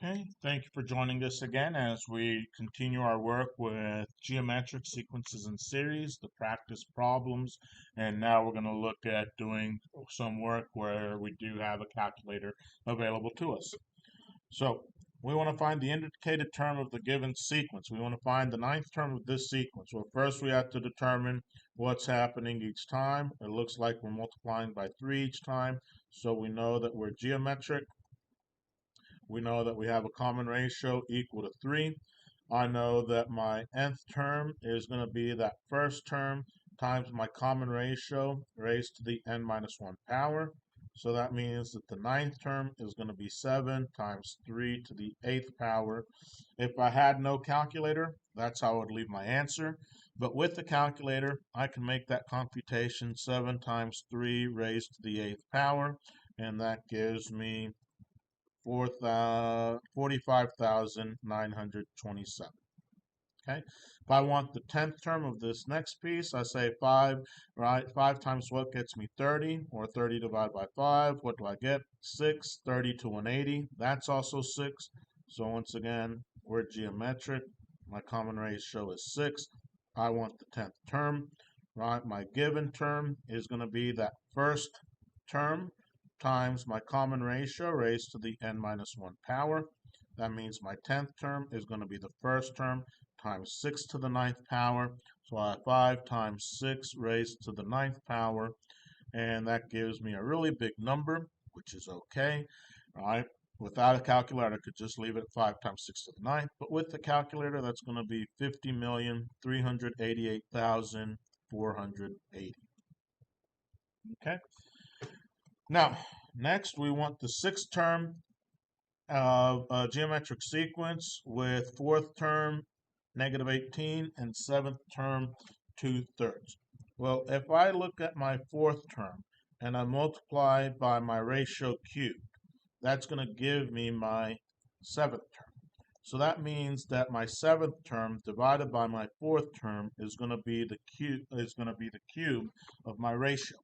Okay, thank you for joining us again as we continue our work with geometric sequences and series, the practice problems, and now we're going to look at doing some work where we do have a calculator available to us. So we want to find the indicated term of the given sequence. We want to find the ninth term of this sequence. Well, first we have to determine what's happening each time. It looks like we're multiplying by 3 each time, so we know that we're geometric. We know that we have a common ratio equal to 3. I know that my nth term is going to be that first term times my common ratio raised to the n minus 1 power. So that means that the ninth term is going to be 7 times 3 to the 8th power. If I had no calculator, that's how I would leave my answer. But with the calculator, I can make that computation 7 times 3 raised to the 8th power, and that gives me 45,927. Okay. If I want the 10th term of this next piece, I say 5, right? 5 times what gets me 30, or 30 divided by 5. What do I get? 6. 30 to 180. That's also 6. So once again, we're geometric. My common ratio is 6. I want the 10th term, right? My given term is going to be that first term times my common ratio raised to the n minus 1 power. That means my 10th term is going to be the first term times 6 to the 9th power. So I have 5 times 6 raised to the 9th power, and that gives me a really big number, which is okay. All right. Without a calculator, I could just leave it at 5 times 6 to the 9th. But with the calculator, that's going to be 50,388,480. Okay. Now, next we want the sixth term of a geometric sequence with fourth term negative 18 and seventh term 2/3. Well, if I look at my fourth term and I multiply by my ratio cubed, that's going to give me my seventh term. So that means that my seventh term divided by my fourth term is going to be the cube of my ratio.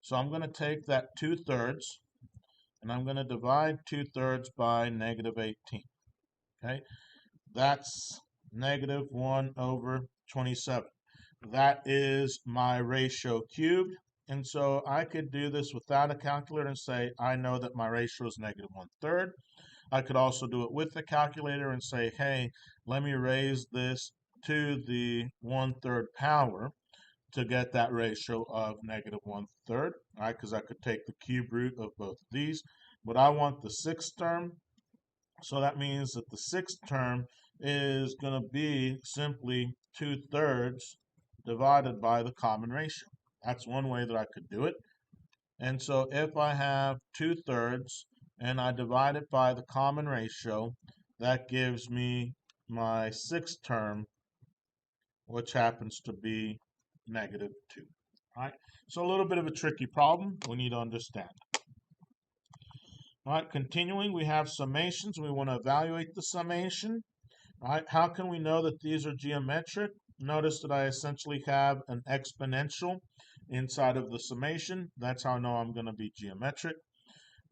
So I'm going to take that 2/3 and I'm going to divide 2/3 by negative 18. Okay, that's negative 1 over 27. That is my ratio cubed. And so I could do this without a calculator and say, I know that my ratio is negative 1/3. I could also do it with the calculator and say, hey, let me raise this to the 1/3 power to get that ratio of negative 1/3, right? Because I could take the cube root of both of these. But I want the sixth term, so that means that the sixth term is going to be simply 2/3 divided by the common ratio. That's one way that I could do it. And so if I have 2/3 and I divide it by the common ratio, that gives me my sixth term, which happens to be negative 2. All right, so a little bit of a tricky problem we need to understand. All right, continuing, we have summations. We want to evaluate the summation. All right, how can we know that these are geometric? Notice that I essentially have an exponential inside of the summation. That's how I know I'm going to be geometric.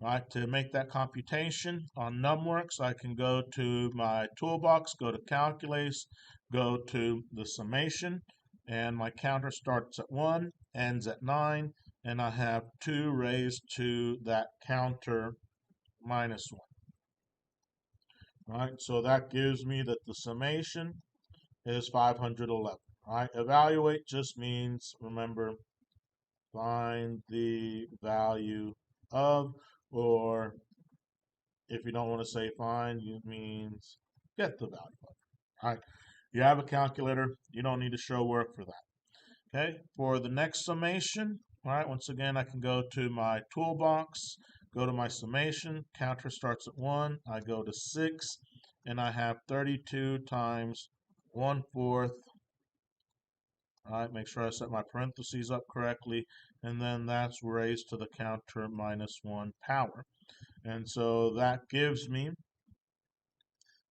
All right, to make that computation on NumWorks, I can go to my toolbox, go to calculate, go to the summation, and my counter starts at 1, ends at 9, and I have 2 raised to that counter minus 1. All right, so that gives me that the summation is 511. All right, evaluate just means, remember, find the value of, or if you don't want to say find, it means get the value of. All right, you have a calculator, you don't need to show work for that. Okay, for the next summation, all right, once again, I can go to my toolbox, go to my summation, counter starts at 1, I go to 6, and I have 32 times 1/4. All right, make sure I set my parentheses up correctly, and then that's raised to the counter minus 1 power. And so that gives me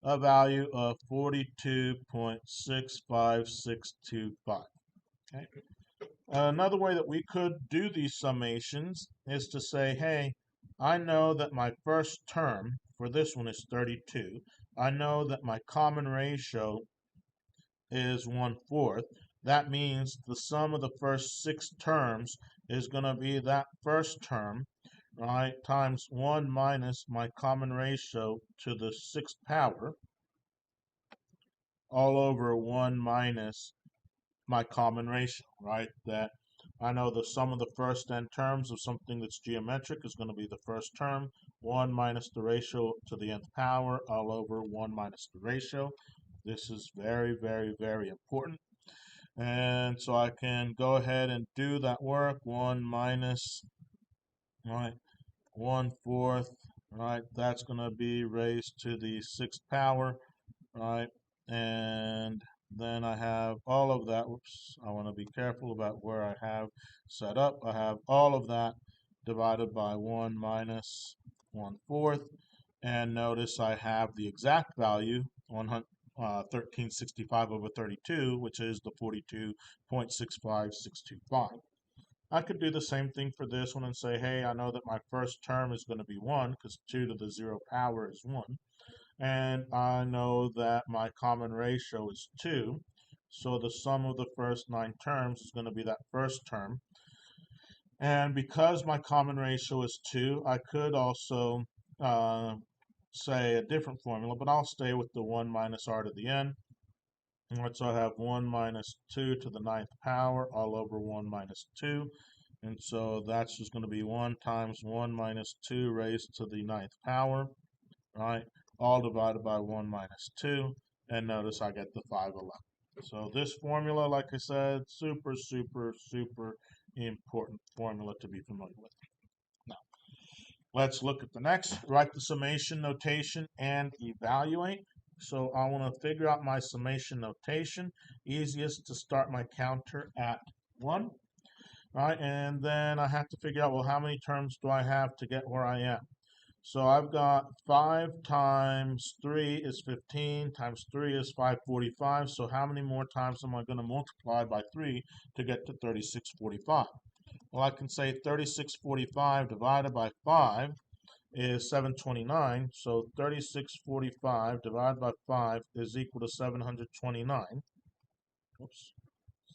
a value of 42.65625. Okay. Another way that we could do these summations is to say, hey, I know that my first term for this one is 32. I know that my common ratio is 1/4. That means the sum of the first 6 terms is going to be that first term, right, times 1 minus my common ratio to the 6th power, all over 1 minus my common ratio, right? That I know the sum of the first n terms of something that's geometric is going to be the first term, 1 minus the ratio to the nth power, all over 1 minus the ratio. This is very, very, very important. And so I can go ahead and do that work. 1 minus, right, 1/4, right? That's going to be raised to the 6th power, right? And then I have all of that. Whoops, I want to be careful about where I have set up. I have all of that divided by 1 minus 1/4. And notice I have the exact value, 1365 over 32, which is the 42.65625. I could do the same thing for this one and say, hey, I know that my first term is going to be 1 because 2 to the 0 power is 1. And I know that my common ratio is 2. So the sum of the first 9 terms is going to be that first term. And because my common ratio is 2, I could also say a different formula, but I'll stay with the 1 minus r to the n. And so I have 1 minus 2 to the 9th power all over 1 minus 2. And so that's just going to be 1 times 1 minus 2 raised to the 9th power, right? All divided by 1 minus 2. And notice I get the 511. So this formula, like I said, super, super, super important formula to be familiar with. Now, let's look at the next. Write the summation notation and evaluate. So I want to figure out my summation notation. Easiest to start my counter at 1. Right, and then I have to figure out, well, how many terms do I have to get where I am? So I've got 5 times 3 is 15, times 3 is 545. So how many more times am I going to multiply by 3 to get to 3645? Well, I can say 3645 divided by 5 is 729. So 3645 divided by 5 is equal to 729. Oops.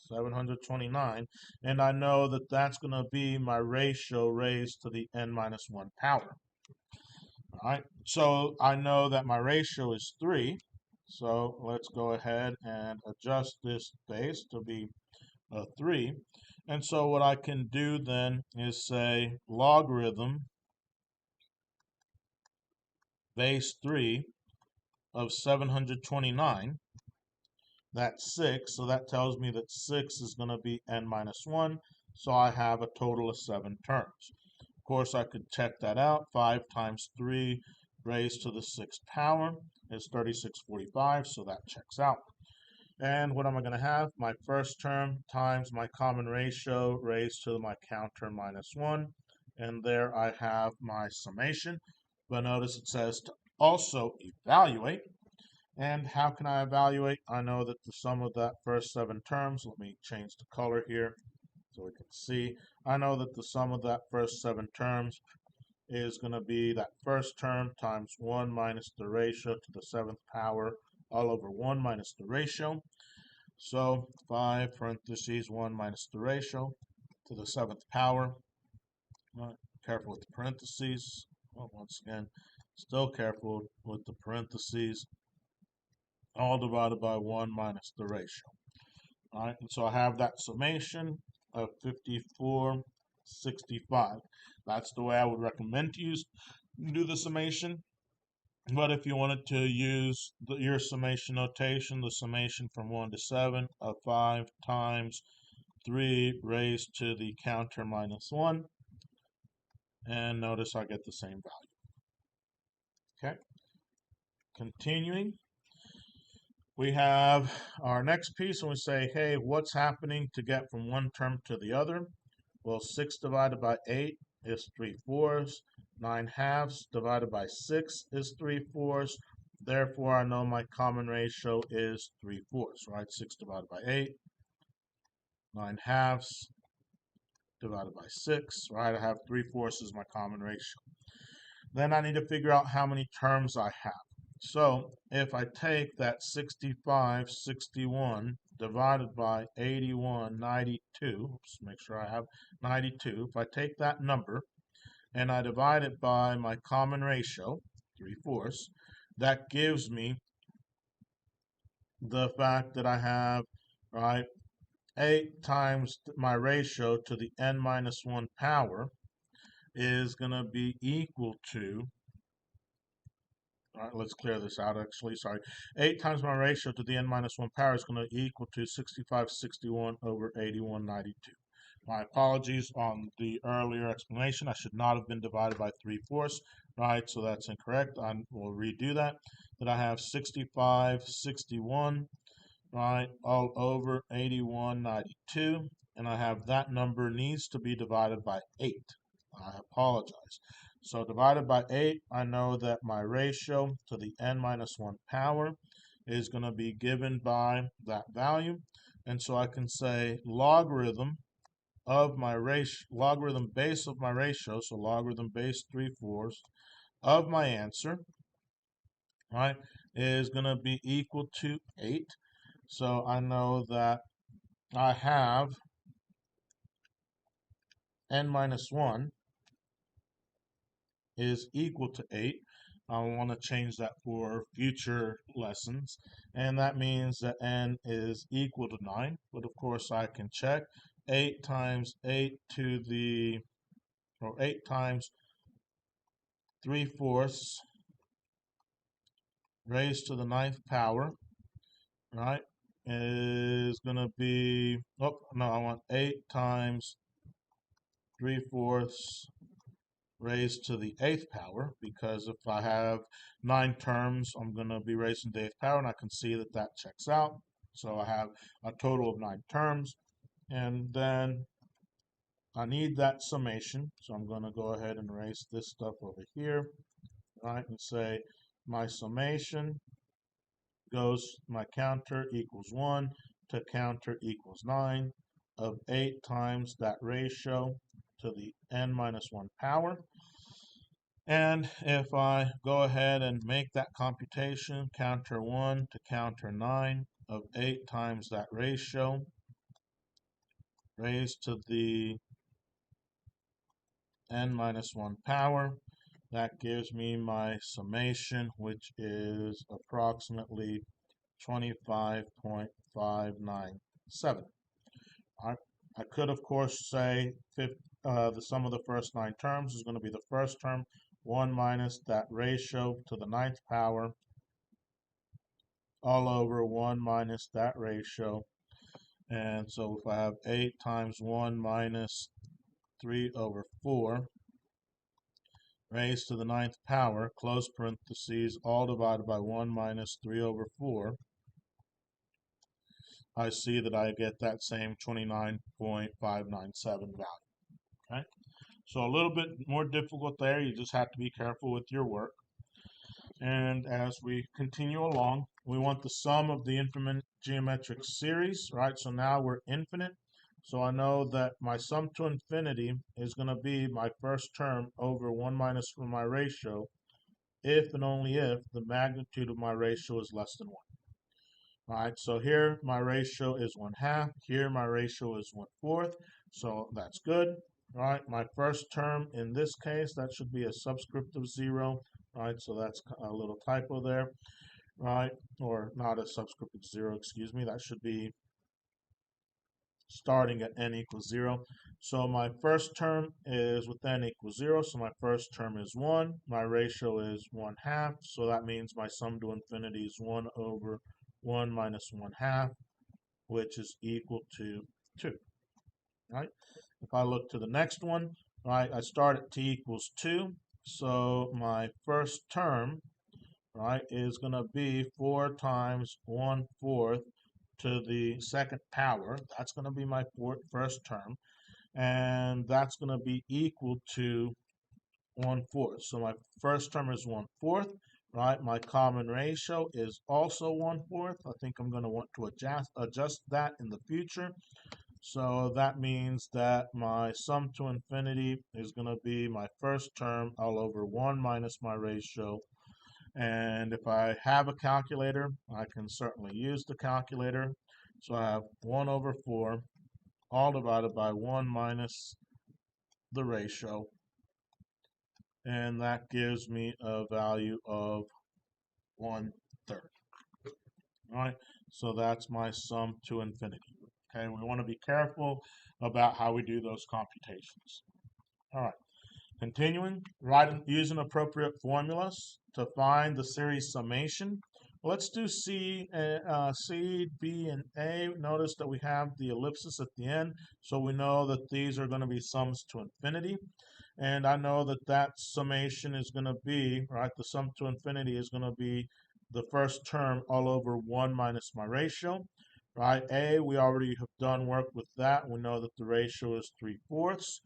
729, and I know that that's going to be my ratio raised to the n minus 1 power. All right, so I know that my ratio is 3, so let's go ahead and adjust this base to be 3. And so what I can do then is say logarithm base 3 of 729. That's 6, so that tells me that 6 is going to be n minus 1, so I have a total of 7 terms. Of course, I could check that out. 5 times 3 raised to the 6th power is 3645, so that checks out. And what am I going to have? My first term times my common ratio raised to my counter minus 1, and there I have my summation. But notice it says to also evaluate. And how can I evaluate? I know that the sum of that first 7 terms, let me change the color here so we can see. I know that the sum of that first 7 terms is going to be that first term times 1 minus the ratio to the 7th power all over 1 minus the ratio. So 5 parentheses 1 minus the ratio to the 7th power. Careful with the parentheses. Well, once again, still careful with the parentheses. All divided by 1 minus the ratio. All right, and so I have that summation of 5465. That's the way I would recommend to do the summation. But if you wanted to use your summation notation, the summation from 1 to 7 of 5 times 3 raised to the counter minus 1, and notice I get the same value. Okay, continuing. We have our next piece and we say, hey, what's happening to get from one term to the other? Well, 6 divided by 8 is 3/4. 9/2 divided by 6 is 3/4. Therefore, I know my common ratio is 3/4, right? 6 divided by 8, 9/2 divided by 6, right? I have 3/4 as my common ratio. Then I need to figure out how many terms I have. So if I take that 65, 61 divided by 81, 92, let's make sure I have 92. If I take that number and I divide it by my common ratio, 3/4, that gives me the fact that I have, right, 8 times my ratio to the n minus 1 power is going to be equal to, all right, let's clear this out actually, sorry. 8 times my ratio to the n minus 1 power is going to equal to 65, 61 over 81, 92. My apologies on the earlier explanation. I should not have been divided by 3/4, right? So that's incorrect. I will redo that. That I have 65, 61, right, all over 81, 92, and I have that number needs to be divided by 8. I apologize. So divided by 8, I know that my ratio to the n minus 1 power is going to be given by that value. And so I can say logarithm of my ratio, logarithm base of my ratio, so logarithm base 3/4 of my answer, right, is going to be equal to 8. So I know that I have n minus 1 is equal to 8. I want to change that for future lessons. And that means that n is equal to 9. But of course I can check 8 times 8 to the, or 8 times 3/4 raised to the 9th power, right, is going to be, oh, no, I want 8 times 3/4 raised to the 8th power, because if I have 9 terms, I'm going to be raising the 8th power, and I can see that that checks out. So I have a total of 9 terms, and then I need that summation, so I'm going to go ahead and erase this stuff over here, right, and say my summation goes, my counter equals 1 to counter equals 9 of 8 times that ratio to the n minus 1 power. And if I go ahead and make that computation, counter 1 to counter 9 of 8 times that ratio raised to the n minus 1 power, that gives me my summation, which is approximately 25.597. I could, of course, say the sum of the first 9 terms is going to be the first term, 1 minus that ratio to the 9th power, all over 1 minus that ratio. And so if I have 8 times 1 minus 3/4 raised to the 9th power, close parentheses, all divided by 1 minus 3/4, I see that I get that same 29.597 value. Okay, so a little bit more difficult there. You just have to be careful with your work. And as we continue along, we want the sum of the infinite geometric series, right? So now we're infinite. So I know that my sum to infinity is going to be my first term over 1 minus from my ratio, if and only if the magnitude of my ratio is less than 1. All right, so here my ratio is 1/2. Here my ratio is 1/4. So that's good. All right, my first term in this case, that should be a subscript of 0. All right, so that's a little typo there. Right, or not a subscript of 0, excuse me. That should be starting at n equals 0. So my first term is with n equals 0. So my first term is 1. My ratio is 1/2. So that means my sum to infinity is 1 over 1 minus 1/2, which is equal to 2. Right? If I look to the next one, right, I start at t equals 2. So my first term, right, is going to be 4 times 1/4 to the 2nd power. That's going to be my first term. And that's going to be equal to 1/4. So my first term is 1/4. Right, my common ratio is also 1/4. I think I'm going to want to adjust that in the future. So that means that my sum to infinity is going to be my first term all over 1 minus my ratio. And if I have a calculator, I can certainly use the calculator. So I have 1 over 4 all divided by 1 minus the ratio. And that gives me a value of 1/3. All right, so that's my sum to infinity. Okay, we want to be careful about how we do those computations. All right, continuing, using appropriate formulas to find the series summation. Let's do C, B, and A. Notice that we have the ellipsis at the end, so we know that these are going to be sums to infinity. And I know that that summation is going to be, right, the sum to infinity is going to be the first term all over 1 minus my ratio, right? A, we already have done work with that. We know that the ratio is 3/4,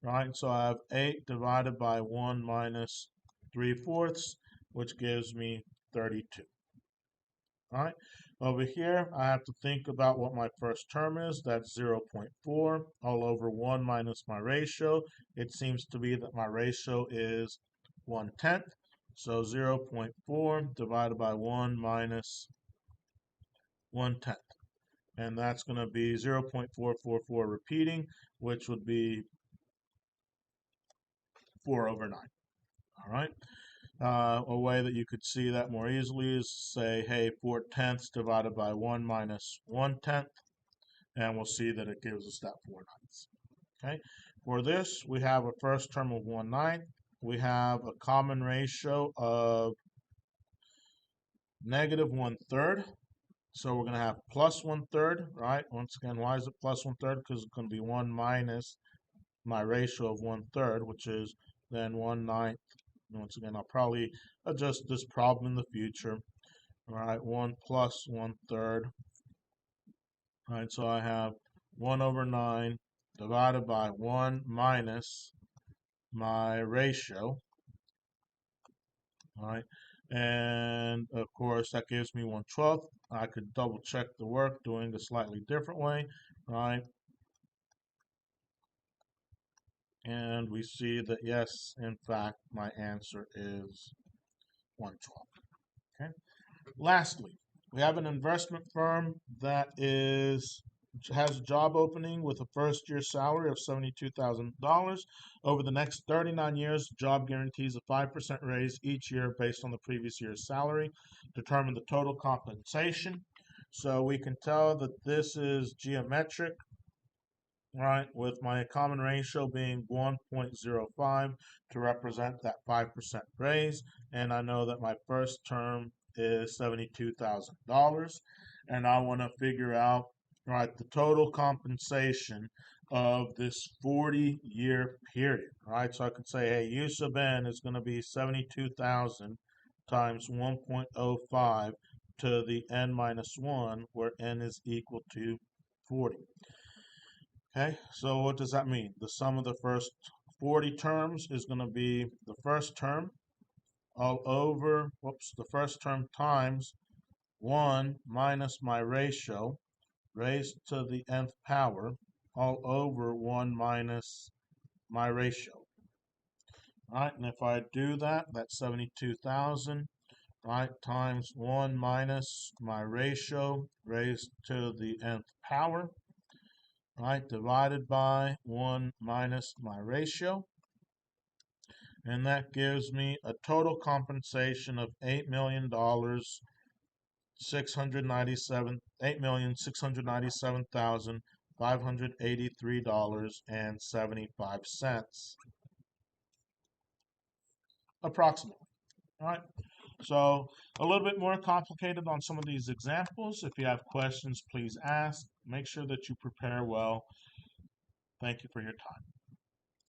right? So I have 8 divided by 1 minus 3/4, which gives me 32. All right, over here, I have to think about what my first term is. That's 0.4 all over 1 minus my ratio. It seems to be that my ratio is 1/10. So 0.4 divided by 1 minus 1/10. And that's going to be 0.444 repeating, which would be 4 over 9. All right. A way that you could see that more easily is say, hey, 4/10 divided by 1 minus 1/10, and we'll see that it gives us that 4/9. Okay. For this, we have a first term of 1/9. We have a common ratio of -1/3. So we're going to have plus 1/3, right? Once again, why is it plus 1/3? Because it's going to be 1 minus my ratio of 1/3, which is then 1/9. Once again, I'll probably adjust this problem in the future. All right, 1 plus 1/3. All right, so I have 1 over 9 divided by 1 minus my ratio. All right, and of course that gives me 1/12. I could double check the work doing a slightly different way, right? And we see that yes, in fact, my answer is 1/12. Okay. Lastly, we have an investment firm that has a job opening with a first-year salary of $72,000. Over the next 39 years, the job guarantees a 5% raise each year based on the previous year's salary. Determine the total compensation. So we can tell that this is geometric, right, with my common ratio being 1.05 to represent that 5% raise. And I know that my first term is $72,000. And I want to figure out, right, the total compensation of this 40-year period, right? So I could say, hey, U sub n is going to be 72,000 times 1.05 to the n minus 1, where n is equal to 40. Okay, so what does that mean? The sum of the first 40 terms is going to be the first term all over, the first term times 1 minus my ratio raised to the nth power all over 1 minus my ratio. All right, and if I do that, that's 72,000, right, times 1 minus my ratio raised to the nth power, right, divided by 1 minus my ratio. And that gives me a total compensation of $8,697,583.75 approximately. All right. So a little bit more complicated on some of these examples. If you have questions, please ask. Make sure that you prepare well. Thank you for your time.